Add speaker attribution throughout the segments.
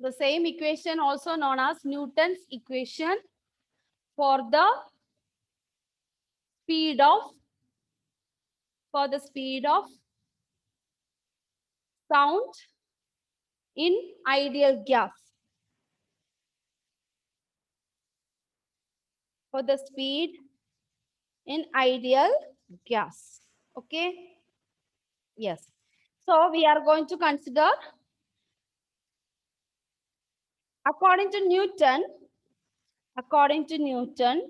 Speaker 1: The same equation also known as Newton's equation for the speed of sound in ideal gas. For the speed in ideal gas. Okay. Yes. So we are going to consider, according to Newton, according to Newton,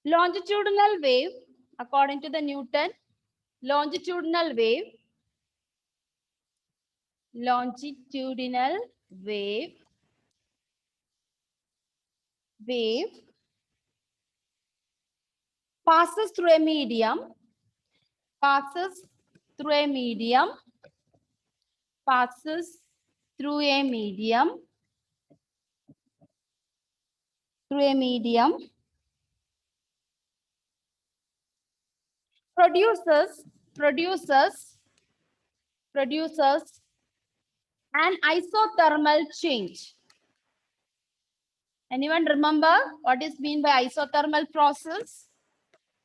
Speaker 1: longitudinal wave, according to the Newton, longitudinal wave passes through a medium, passes through a medium produces an isothermal change. Anyone remember what is mean by isothermal process?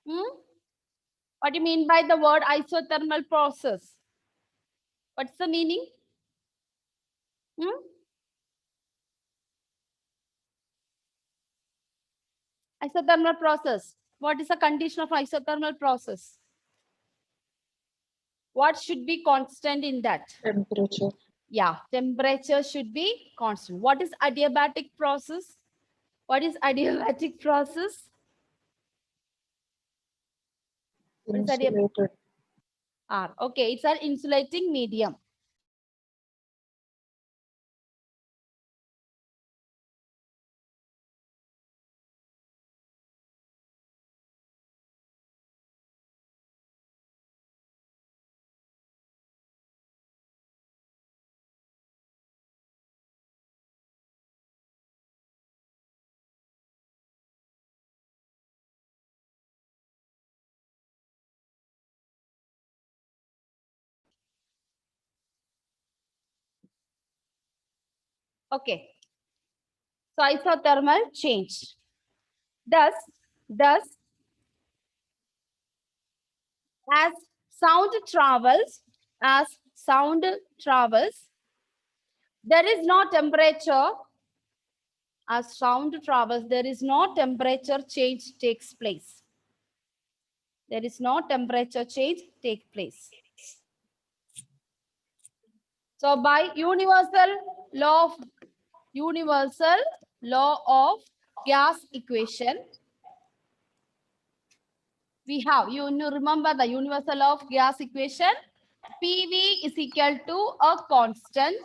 Speaker 1: What do you mean by the word isothermal process? What's the meaning? Isothermal process. What is the condition of isothermal process? What should be constant in that?
Speaker 2: Temperature.
Speaker 1: Yeah, temperature should be constant. What is adiabatic process? What is adiabatic process? What is adiabatic?
Speaker 2: Insulated.
Speaker 1: Okay, it's an insulating medium. Okay. So isothermal change. Thus, as sound travels, there is no temperature. As sound travels, there is no temperature change takes place. There is no temperature change take place. So by universal law of gas equation, we have, you remember the universal law of gas equation, PV is equal to a constant.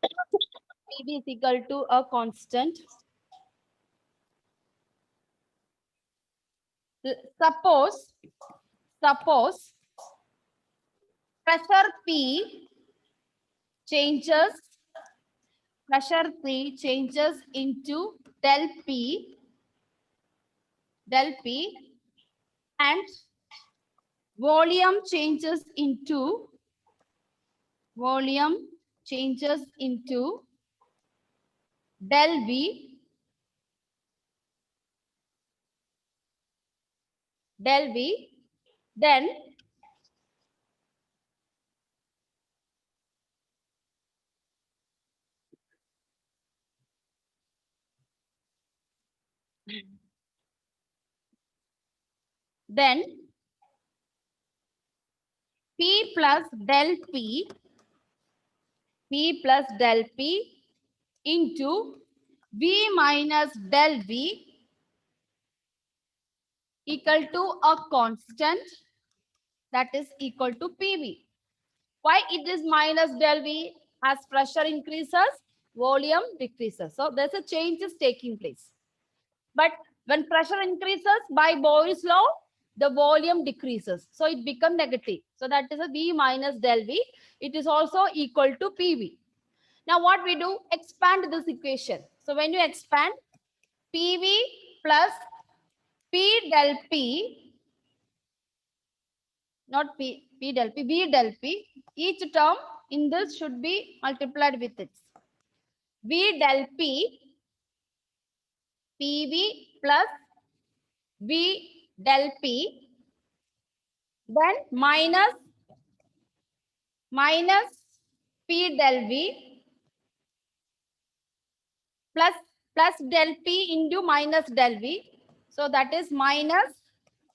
Speaker 1: PV is equal to a constant. Suppose pressure P changes into del P and volume changes into del V, then P plus del P into V minus del V equal to a constant, that is equal to PV. Why it is minus del V? As pressure increases, volume decreases. So there's a change is taking place. But when pressure increases by Boyle's law, the volume decreases. So it becomes negative. So So that is a V minus del V. It is also equal to PV. Now what we do? Expand this equation. So when you expand, PV plus P del P, not P del P, V del P, each term in this should be multiplied with it. V del P, PV plus V del P, then minus P del V plus del P into minus del V. So that is minus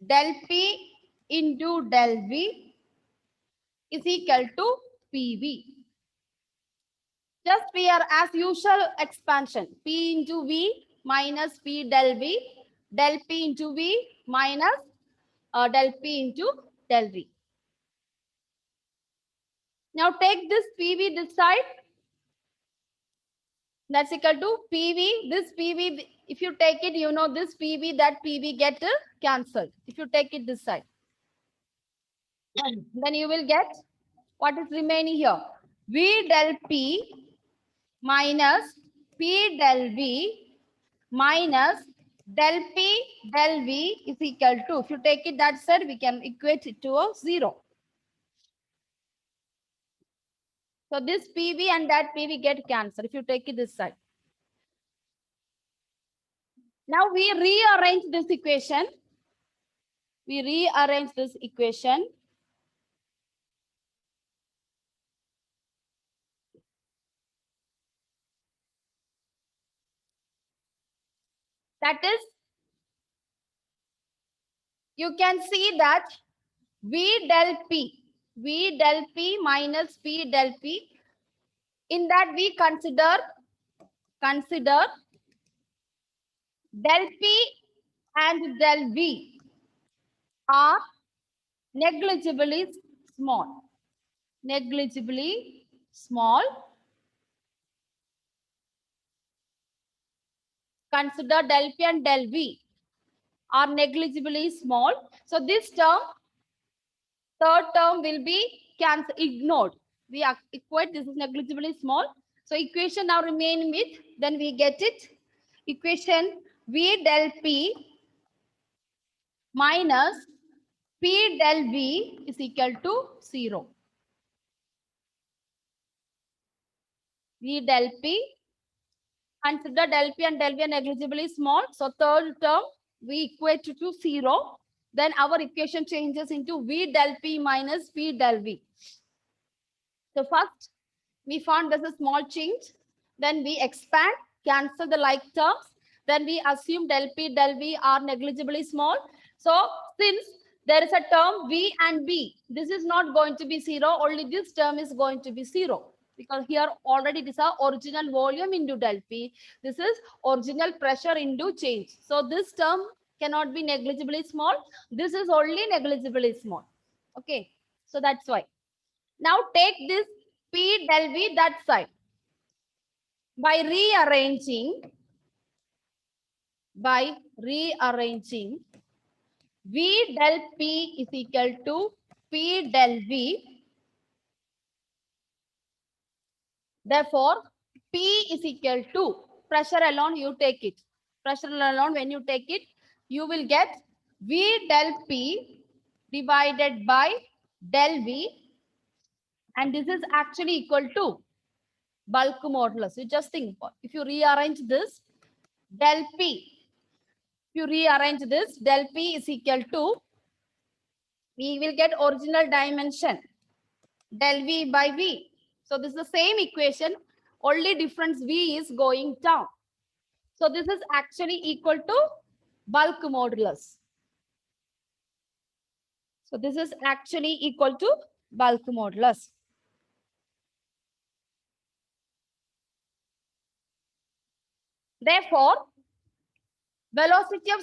Speaker 1: del P into del V is equal to PV. Just we are as usual expansion. P into V minus P del V, del P into V minus del P into del V. Now take this PV this side. That's equal to PV. This PV, if you take it, you know this PV, that PV get cancelled. If you take it this side, then you will get what is remaining here. V del P minus P del V minus del P del V is equal to, if you take it that side, we can equate it to a 0. So this PV and that PV get cancelled if you take it this side. Now we rearrange this equation. We rearrange this equation. That is, you can see that V del P minus P del P. In that we consider del P and del V are negligibly small. Negligibly small. Consider del P and del V are negligibly small. So this term, third term will be ignored. We equate this is negligibly small. So equation now remain with, then we get it. Equation V del P minus P del V is equal to 0. V del P, consider del P and del V are negligibly small. So third term we equate to 0. Then our equation changes into V del P minus P del V. So first we found there's a small change. Then we expand, cancel the like terms. Then we assume del P del V are negligibly small. So since there is a term V and B, this is not going to be 0. Only this term is going to be 0. Because here already this is original volume into del P. This is original pressure into change. So this term cannot be negligibly small. This is only negligibly small. Okay. So that's why. Now take this P del V that side. By rearranging, V del P is equal to P del V. Therefore, P is equal to pressure alone, you take it. Pressure alone, when you take it, you will get V del P divided by del V. And this is actually equal to bulk modulus. You just think, if you rearrange this, del P, if you rearrange this, del P is equal to, we will get original dimension, del V by V. So this is the same equation, only difference V is going down. So this is actually equal to bulk modulus. So this is actually equal to bulk modulus. Therefore, velocity of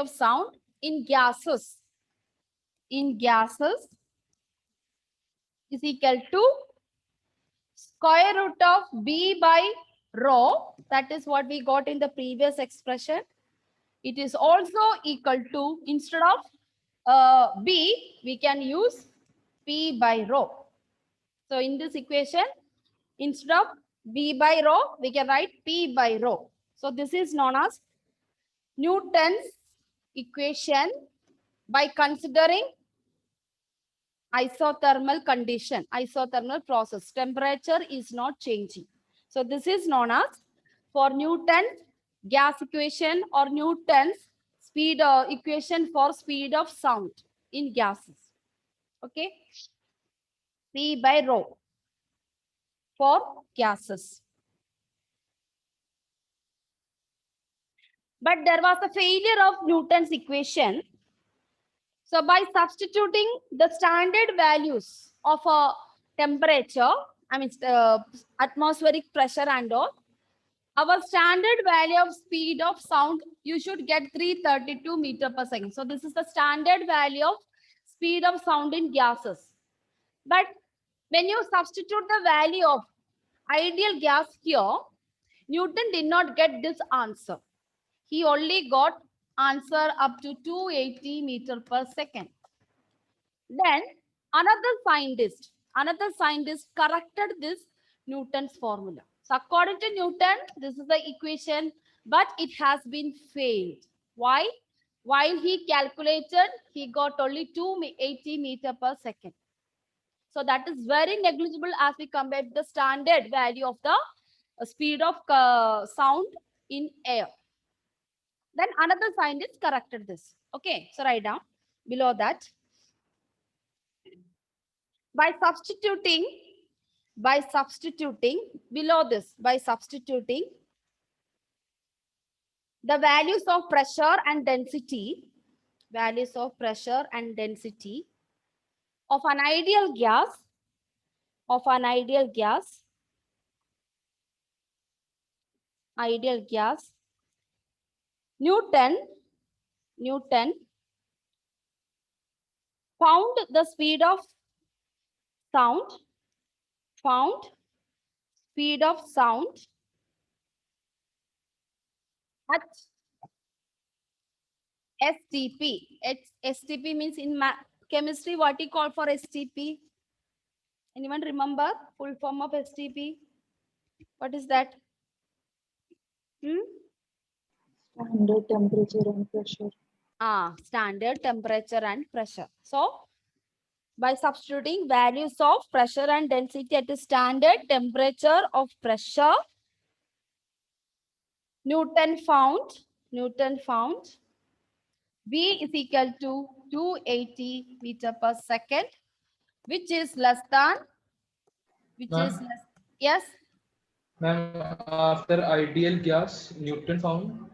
Speaker 1: sound in gases is equal to square root of B by rho. That is what we got in the previous expression. It is also equal to, instead of B, we can use P by rho. So in this equation, instead of B by rho, we can write P by rho. So this is known as Newton's equation by considering isothermal condition, isothermal process. Temperature is not changing. So this is known as for Newton's gas equation or Newton's speed equation for speed of sound in gases. Okay. P by rho for gases. But there was a failure of Newton's equation. So by substituting the standard values of a temperature, I mean atmospheric pressure and all, our standard value of speed of sound, you should get 332 meter per second. So this is the standard value of speed of sound in gases. But when you substitute the value of ideal gas here, Newton did not get this answer. He only got answer up to 280 meter per second. Then another scientist corrected this Newton's formula. So according to Newton, this is the equation, but it has been failed. Why? While he calculated, he got only 280 meter per second. So that is very negligible as we compare the standard value of the speed of sound in air. Then another scientist corrected this. Okay, so write down below that. By substituting below this, by substituting the values of pressure and density, of an ideal gas, Newton found the speed of sound, at STP. STP means in chemistry, what we call for STP? Anyone remember full form of STP? What is that?
Speaker 2: Standard temperature and pressure.
Speaker 1: Standard temperature and pressure. So by substituting values of pressure and density at the standard temperature of pressure, Newton found V is equal to 280 meter per second, which is less than, yes?
Speaker 3: Ma'am, after ideal gas, Newton found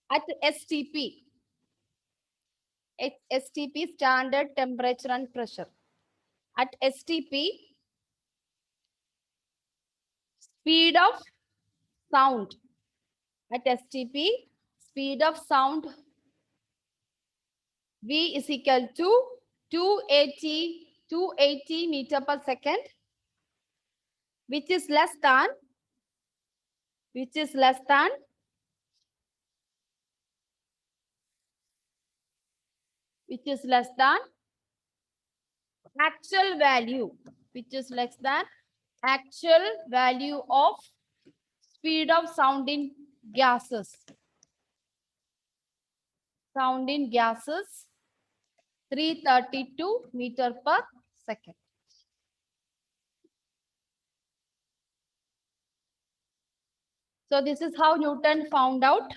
Speaker 1: At STP, STP standard temperature and pressure. At STP, speed of sound. At STP, speed of sound V is equal to 280 meter per second, which is less than actual value of speed of sound in gases. 332 meter per second. So this is how Newton found out.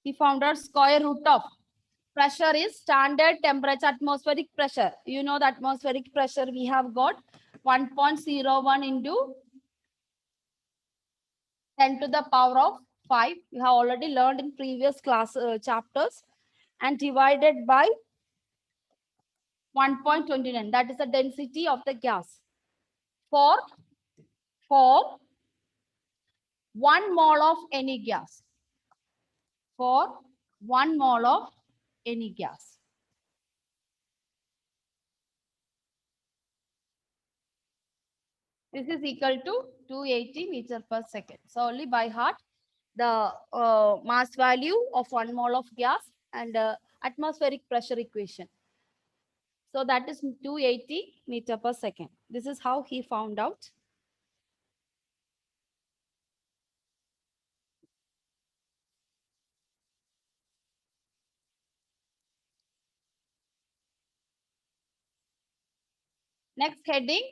Speaker 1: He found out square root of pressure is standard temperature, atmospheric pressure. You know the atmospheric pressure we have got 1.01 into 10 to the power of 5. You have already learned in previous class chapters, and divided by 1.29. That is the density of the gas. For 1 mole of any gas. For 1 mole of any gas. This is equal to 280 meter per second. So only by heart the mass value of 1 mole of gas and atmospheric pressure equation. So that is 280 meter per second. This is how he found out. Next heading,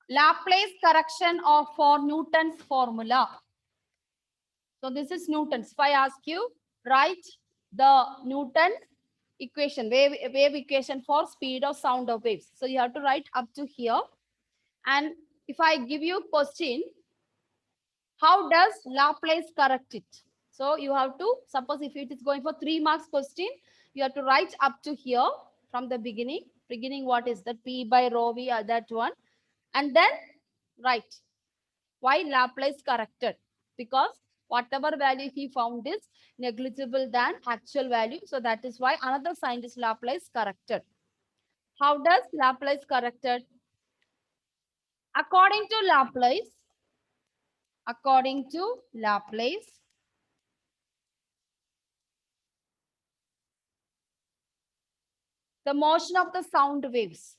Speaker 1: Laplace correction of for Newton's formula. So this is Newton's. If I ask you, write the Newton equation, wave equation for speed of sound of waves. So you have to write up to here. And if I give you a question, how does Laplace correct it? So you have to, suppose if it is going for 3 marks question, you have to write up to here from the beginning. Beginning, what is that? P by rho V, that one. And then write why Laplace corrected. Because whatever value he found is negligible than actual value. So that is why another sign is Laplace corrected. How does Laplace corrected? According to Laplace, the motion of the sound waves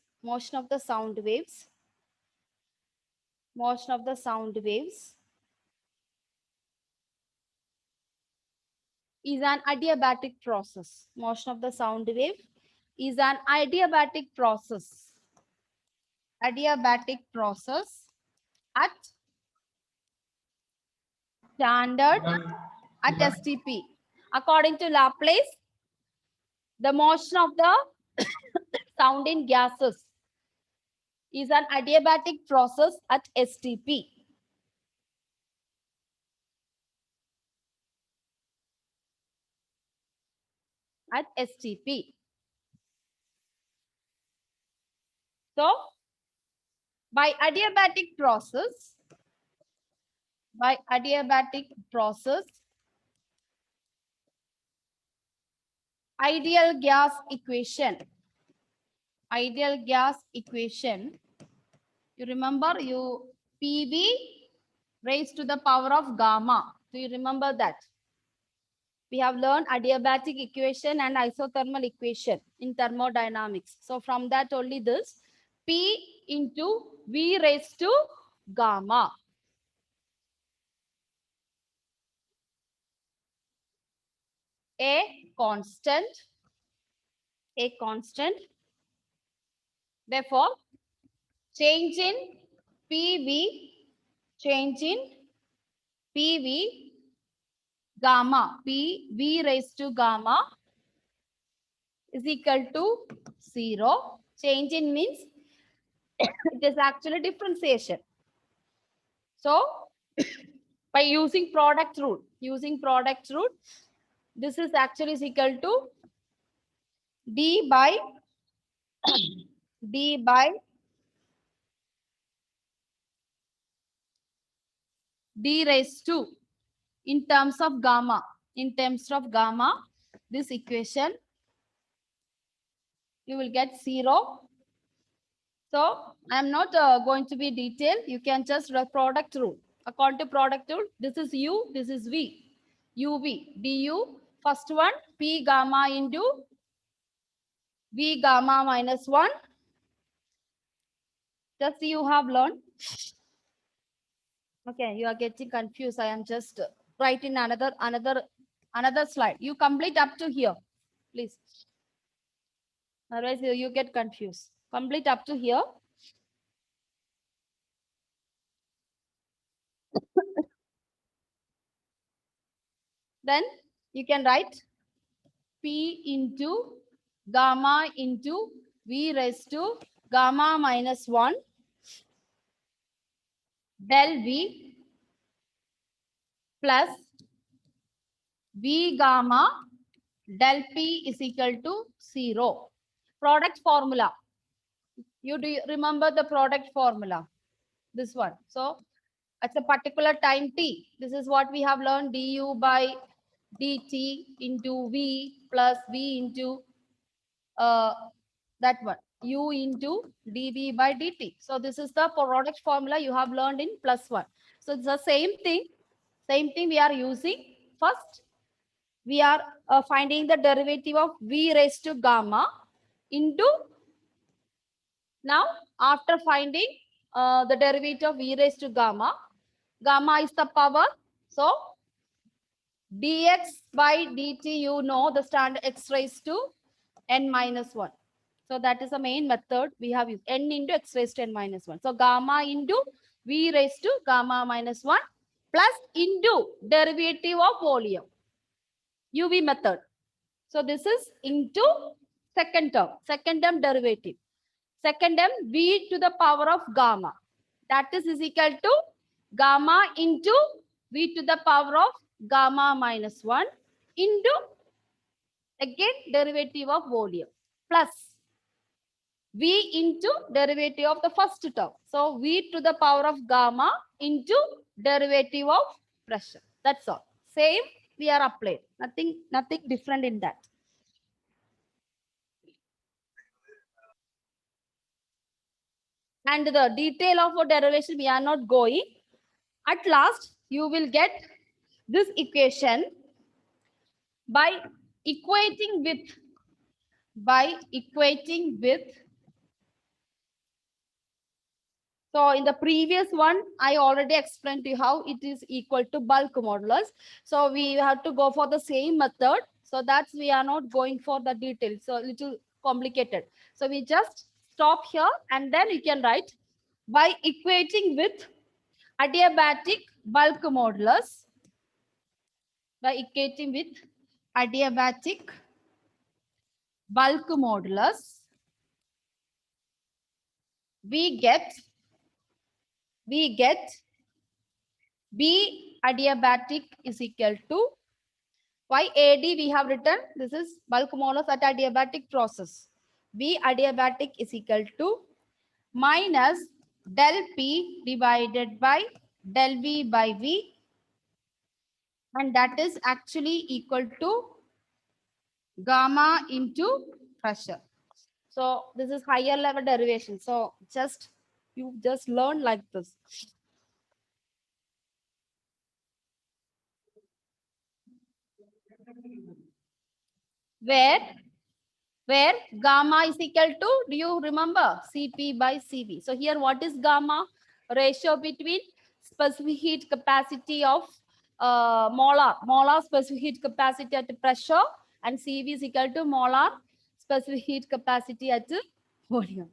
Speaker 1: is an adiabatic process. Motion of the sound wave is an adiabatic process. Adiabatic process at standard at STP. According to Laplace, the motion of the sound in gases is an adiabatic process at STP. At STP. So, by adiabatic process, ideal gas equation, you remember, PV raised to the power of gamma. Do you remember that? We have learned adiabatic equation and isothermal equation in thermodynamics. So from that only this P into V raised to gamma. A constant. Therefore, change in PV, gamma, PV raised to gamma is equal to 0. Change in means it is actually differentiation. So, by using product rule, this is actually is equal to D by D raised to in terms of gamma. This equation you will get 0. So I am not going to be detailed. You can just write product rule. According to product rule, this is U, this is V. UV, du, first one, P gamma into V gamma minus 1. Just you have learned. Okay, you are getting confused. I am just writing another slide. You complete up to here, please. Otherwise, you get confused. Complete up to here. Then you can write P into gamma into V raised to gamma minus 1 del V plus V gamma del P is equal to 0. Product formula. You do remember the product formula? This one. So at a particular time t, this is what we have learned, du by dt into V plus V into that one, u into dv by dt. So this is the product formula you have learned in +1. So it's the same thing. Same thing we are using. First, we are finding the derivative of v raised to gamma into, now after finding the derivative of v raised to gamma, gamma is the power. So dx by dt, you know the standard x raised to n minus 1. So that is the main method we have used, n into x raised to n minus 1. So gamma into v raised to gamma minus 1 plus into derivative of volume, UV method. So this is into second term derivative. Second term v to the power of gamma, that is equal to gamma into v to the power of gamma minus 1 into again derivative of volume plus v into derivative of the first term. So v to the power of gamma into derivative of pressure. That's all. Same we are applied. Nothing different in that. And the detail of a derivation we are not going. At last, you will get this equation by equating with. So in the previous one, I already explained to you how it is equal to bulk modulus. So we have to go for the same method. So that's we are not going for the details. So a little complicated. So we just stop here and then you can write by equating with adiabatic bulk modulus. By equating with adiabatic bulk modulus, we get B adiabatic is equal to, why AD we have written, this is bulk modulus at adiabatic process. B adiabatic is equal to minus del P divided by del V by V, and that is actually equal to gamma into pressure. So this is higher level derivation. So you just learn like this. Where gamma is equal to, do you remember, Cp by Cv. So here what is gamma? Ratio between specific heat capacity of molar specific heat capacity at pressure, and Cv is equal to molar specific heat capacity at volume.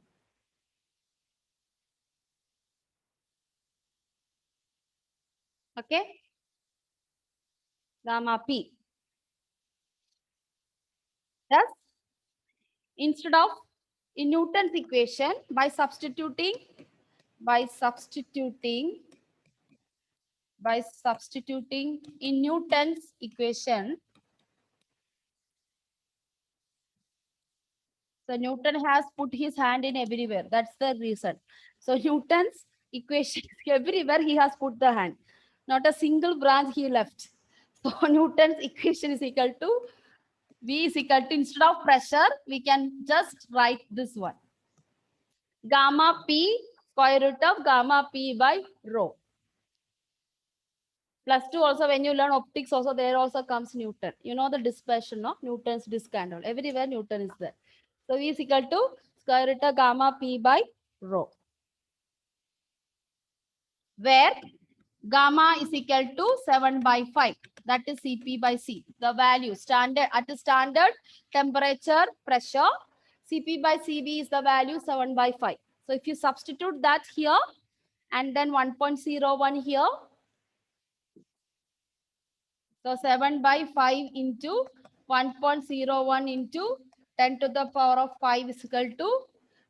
Speaker 1: Okay, gamma P. Thus, instead of in Newton's equation, by substituting in Newton's equation, so Newton has put his hand in everywhere. That's the reason. So Newton's equation, everywhere he has put the hand. Not a single branch he left. So Newton's equation is equal to V is equal to, instead of pressure, we can just write this one. Gamma P square root of gamma P by rho. Plus 2 also, when you learn optics also, there also comes Newton. You know the dispersion, no? Newton's disk and all. Everywhere Newton is there. So V is equal to square root of gamma P by rho, where gamma is equal to 7 by 5. That is Cp by C. The value standard at the standard temperature pressure, Cp by Cv is the value 7 by 5. So if you substitute that here and then 1.01 here, so 7 by 5 into 1.01 into 10 to the power of 5 is equal to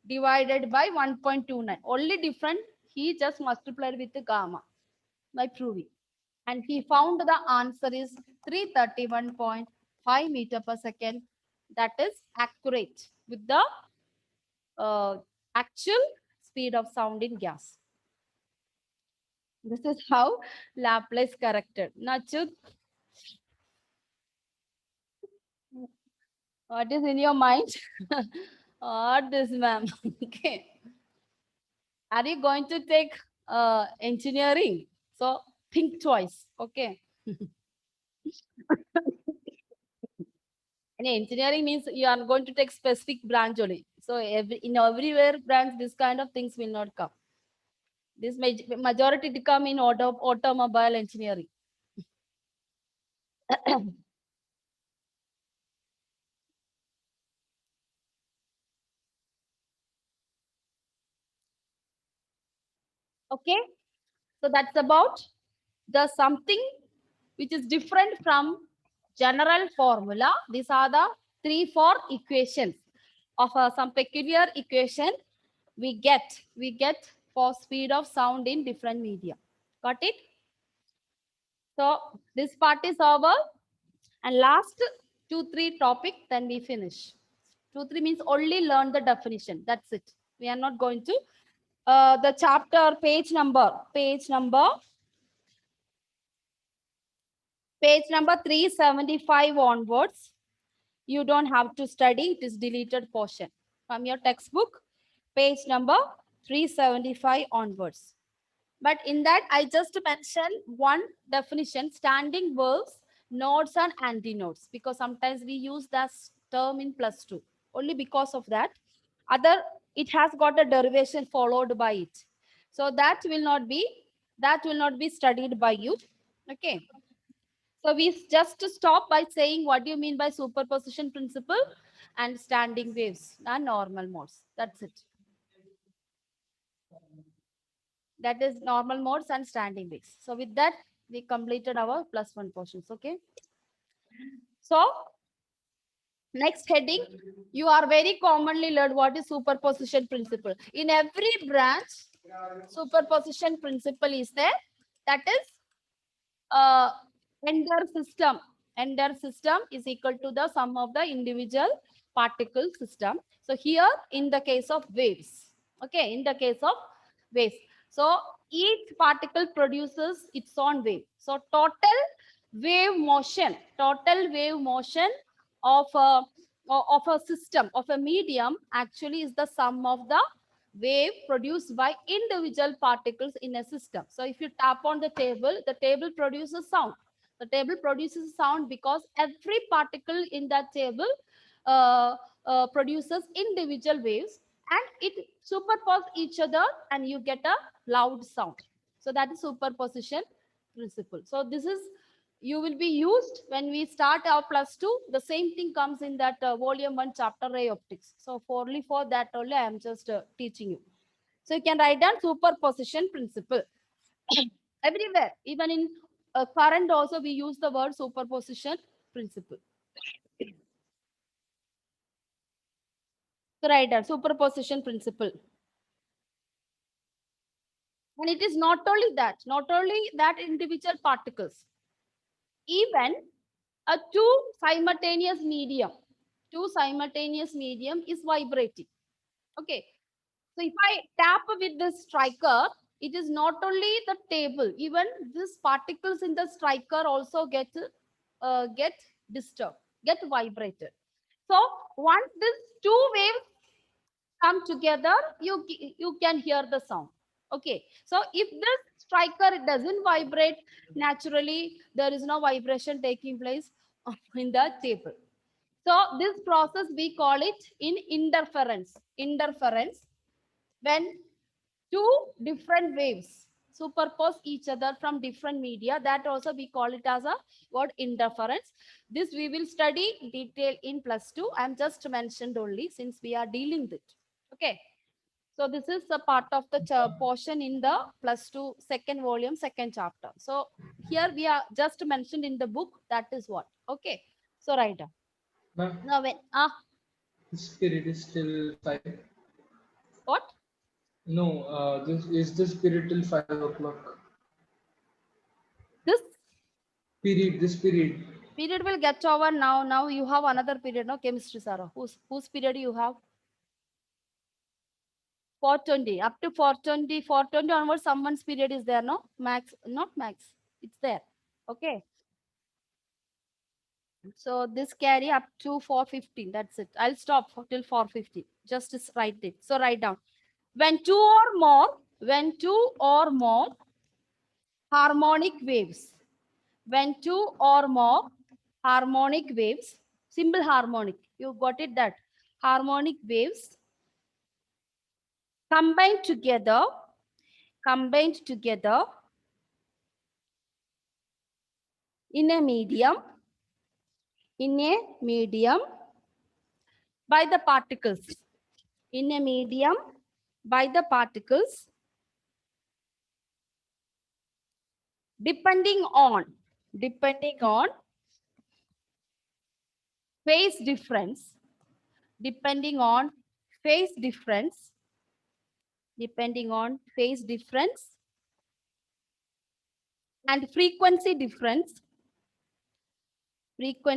Speaker 1: divided by 1.29. Only different, he just multiplied with the gamma by proving. And he found the answer is 331.5 meter per second. That is accurate with the actual speed of sound in gas. This is how Laplace corrected. Nachut, what is in your mind? What this, ma'am? Okay. Are you going to take engineering? So think twice. Okay. And engineering means you are going to take specific branch only. So everywhere branch, this kind of things will not come. This majority to come in automobile engineering. Okay. So that's about the something which is different from general formula. These are the 3-4 equations of some peculiar equation we get for speed of sound in different media. Got it? So this part is over, and last 2-3 topic, then we finish. 2-3 means only learn the definition. That's it. We are not going to the chapter page number 375 onwards. You don't have to study. It is deleted portion from your textbook. Page number 375 onwards. But in that, I just mentioned one definition: standing verbs, nodes and antinodes, because sometimes we use that term in +2. Only because of that. Other, it has got a derivation followed by it. So that will not be studied by you. Okay. So we just stop by saying what do you mean by superposition principle and standing waves and normal modes. That's it. That is normal modes and standing waves. So with that, we completed our +1 portions. Okay. So next heading, you are very commonly learned what is superposition principle. In every branch, superposition principle is there. That is Enders system. Enders system is equal to the sum of the individual particle system. So here in the case of waves, okay, in the case of waves, so each particle produces its own wave. So total wave motion of a system, of a medium, actually is the sum of the wave produced by individual particles in a system. So if you tap on the table produces sound. The table produces sound because every particle in that table uh, produces individual waves, and it superpose each other and you get a loud sound. So that is superposition principle. So this is, you will be used when we start our +2. The same thing comes in that volume 1 chapter ray optics. So only for that only I am just teaching you. So you can write down superposition principle. Everywhere, even in current also we use the word superposition principle. So write down superposition principle. And it is not only that individual particles, even a two simultaneous medium is vibrating. Okay. So if I tap with this striker, it is not only the table, even these particles in the striker also get disturbed, get vibrated. So once these two waves come together, you can hear the sound. Okay. So if this striker doesn't vibrate naturally, there is no vibration taking place in the table. So this process we call it in interference. When two different waves superpose each other from different media, that also we call it as a word interference. This we will study in detail in +2. I'm just mentioned only since we are dealing with it. Okay. So this is a part of the portion in the +2 second volume, second chapter. So here we are just mentioned in the book. That is what. Okay. So write down. Now when
Speaker 3: This period is still 5.
Speaker 1: What?
Speaker 3: No, this period till 5 o'clock.
Speaker 1: This
Speaker 3: Period.
Speaker 1: period will get over now. Now you have another period, no? Chemistry, Sarah. Whose period you have? 420. Up to 420. 420 onwards, someone's period is there, no? Max, not max. It's there. Okay. So this carry up to 415. That's it. I'll stop till 450. Just write it. So write down. When two or more harmonic waves. When two or more harmonic waves, simple harmonic, you got it, that harmonic waves combined together in a medium by the particles, in a medium by the particles, depending on phase difference, depending on phase difference and frequency difference, then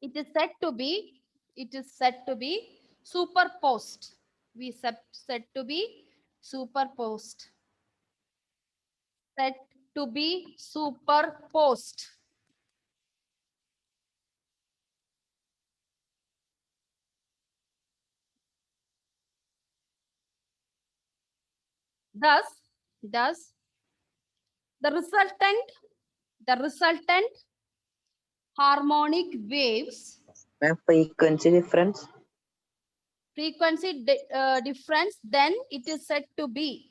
Speaker 1: it is said to be superposed. We said to be superposed. Said to be superposed. Thus, the resultant harmonic waves,
Speaker 4: Ma'am, frequency difference.
Speaker 1: difference, then it is said to be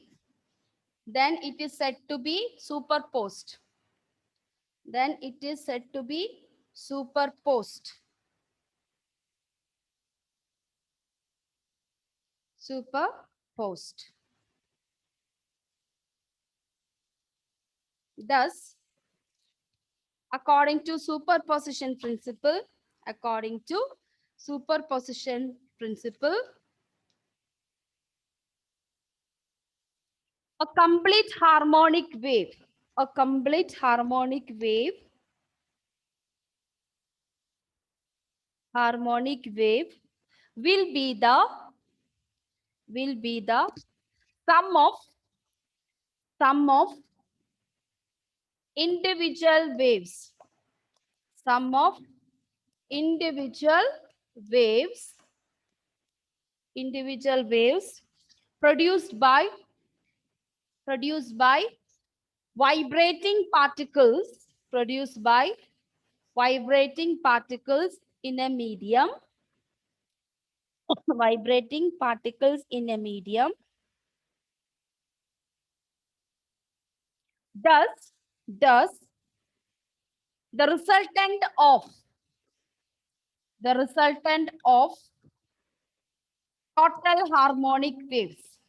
Speaker 1: superposed. Then it is said to be superposed. Superposed. Thus, according to superposition principle, a complete harmonic wave, will be the sum of individual waves, produced by vibrating particles, in a medium, Thus, the resultant of total harmonic waves,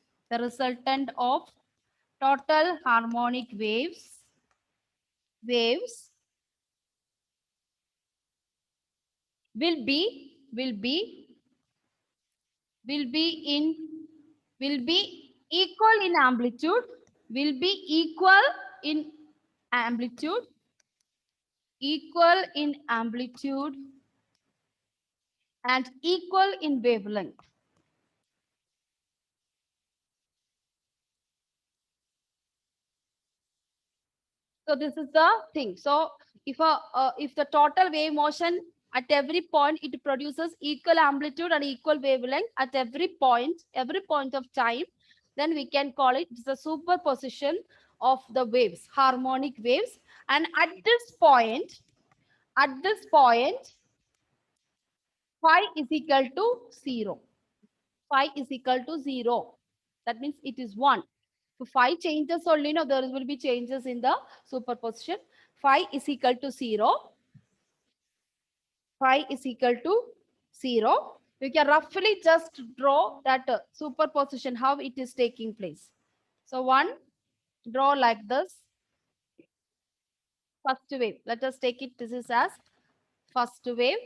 Speaker 1: will be equal in amplitude, and equal in wavelength. So this is the thing. So if the total wave motion at every point, it produces equal amplitude and equal wavelength at every point of time, then we can call it the superposition of the waves, harmonic waves. And at this point, phi is equal to 0. That means it is 1. So phi changes only, no, there will be changes in the superposition. Phi is equal to 0. You can roughly just draw that superposition, how it is taking place. So one, draw like this. First wave. Let us take it. This is as first wave.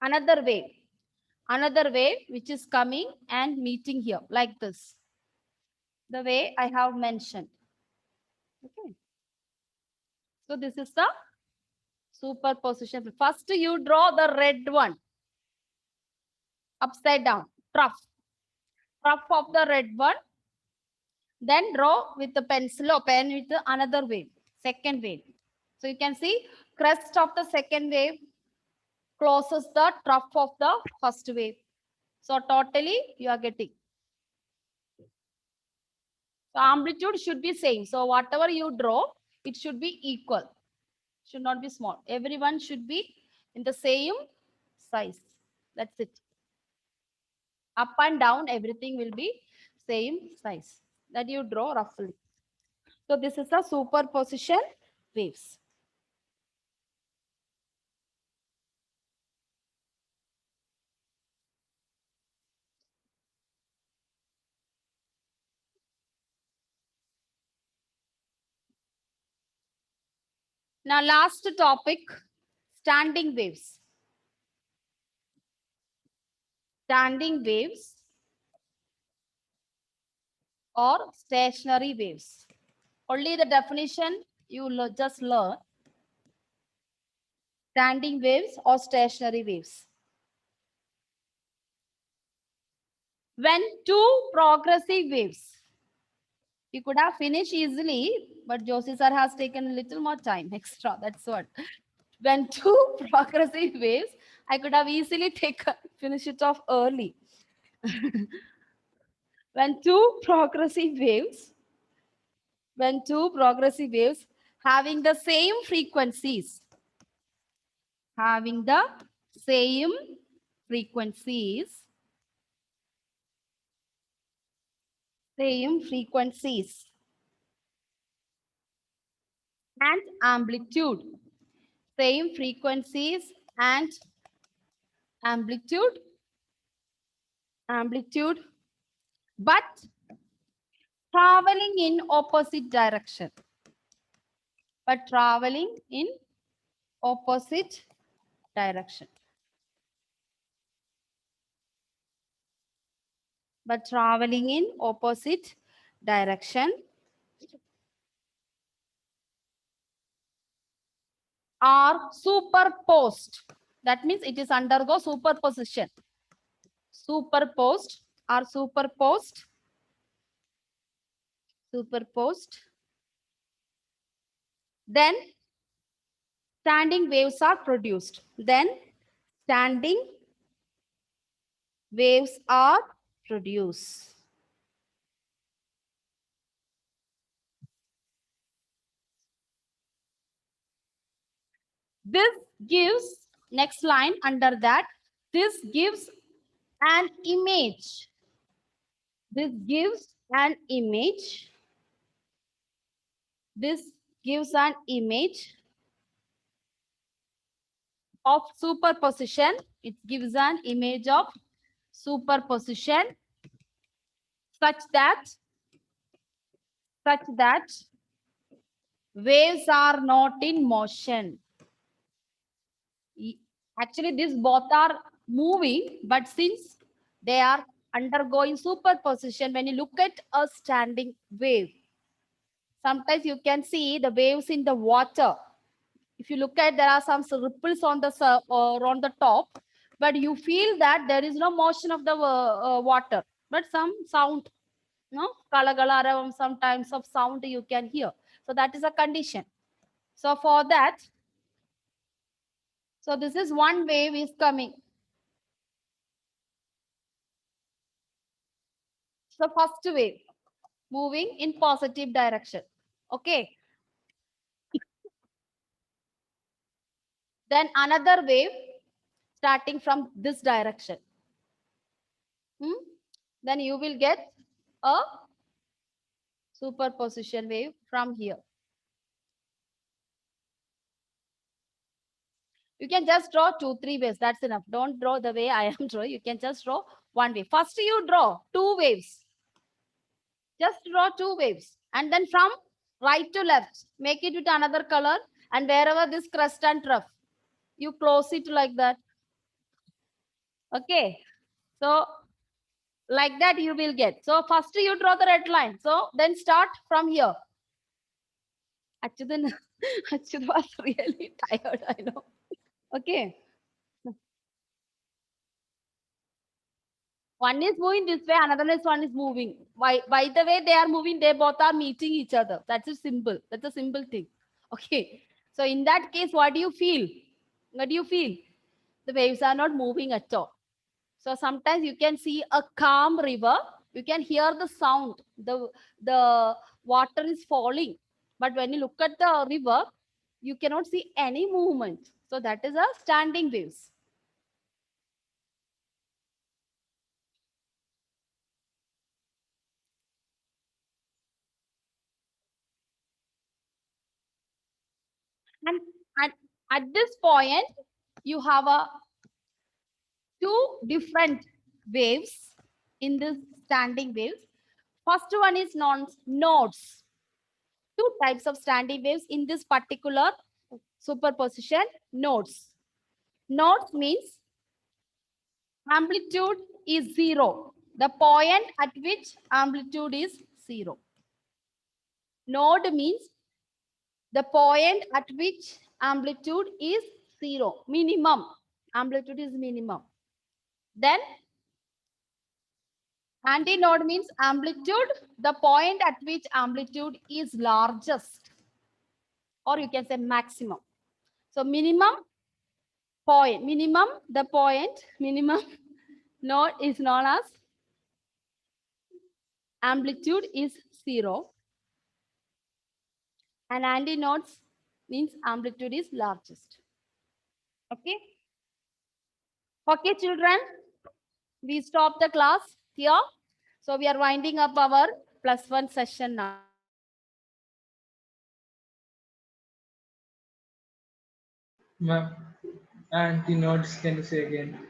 Speaker 1: Another wave which is coming and meeting here like this. The way I have mentioned. Okay. So this is the superposition. First you draw the red one. Upside down. Trough of the red one. Then draw with the pencil or pen with the another wave, second wave. So you can see crest of the second wave closes the trough of the first wave. So totally you are getting. So amplitude should be same. So whatever you draw, it should be equal. Should not be small. Everyone should be in the same size. That's it. Up and down, everything will be same size. That you draw roughly. So this is the superposition waves. Now last topic, standing waves. Standing waves or stationary waves. Only the definition you just learn. Standing waves or stationary waves. When two progressive waves, you could have finished easily, but Joshi sir has taken a little more time extra. That's what. When two progressive waves, I could have easily taken finish it off early. When two progressive waves, having the same frequencies, having the same frequencies, and amplitude, same frequencies and amplitude, but traveling in opposite direction, direction. But traveling in opposite direction are superposed. That means it is undergo superposition. Superposed. Then standing waves are produced. This gives, next line under that, this gives an image. This gives an image of superposition. It gives an image of superposition such that waves are not in motion. Actually, these both are moving, but since they are undergoing superposition, when you look at a standing wave, sometimes you can see the waves in the water. If you look at, there are some ripples on the or on the top, but you feel that there is no motion of the water, but some sound, no, kalagalaram, sometimes of sound you can hear. So that is a condition. So for that, so this is one wave is coming. So first wave moving in positive direction. Okay. Then another wave starting from this direction. Then you will get a superposition wave from here. You can just draw 2-3 waves. That's enough. Don't draw the way I am drawing. You can just draw one wave. First you draw 2 waves. Just draw 2 waves. And then from right to left, make it with another color. And wherever this crest and trough, you close it like that. Okay. So like that you will get. So first you draw the red line. So then start from here. Actually, Achyudan was really tired, I know. Okay. One is moving this way, another one is moving. By the way they are moving, they both are meeting each other. That's a simple. That's a simple thing. Okay. So in that case, what do you feel? What do you feel? The waves are not moving at all. So sometimes you can see a calm river. You can hear the sound. The water is falling. But when you look at the river, you cannot see any movement. So that is a standing waves. And at this point, you have a two different waves in this standing waves. First one is nodes. Two types of standing waves in this particular superposition nodes. Nodes means amplitude is zero. The point at which amplitude is zero. Node means the point at which amplitude is zero. Minimum. Amplitude is minimum. Then antinode means amplitude, the point at which amplitude is largest, or you can say maximum. So minimum point, minimum, the point, minimum node is known as amplitude is zero, and antinodes means amplitude is largest. Okay. Okay, children, we stop the class here. So we are winding up our +1 session now.
Speaker 3: Ma'am, antinodes, can you say again?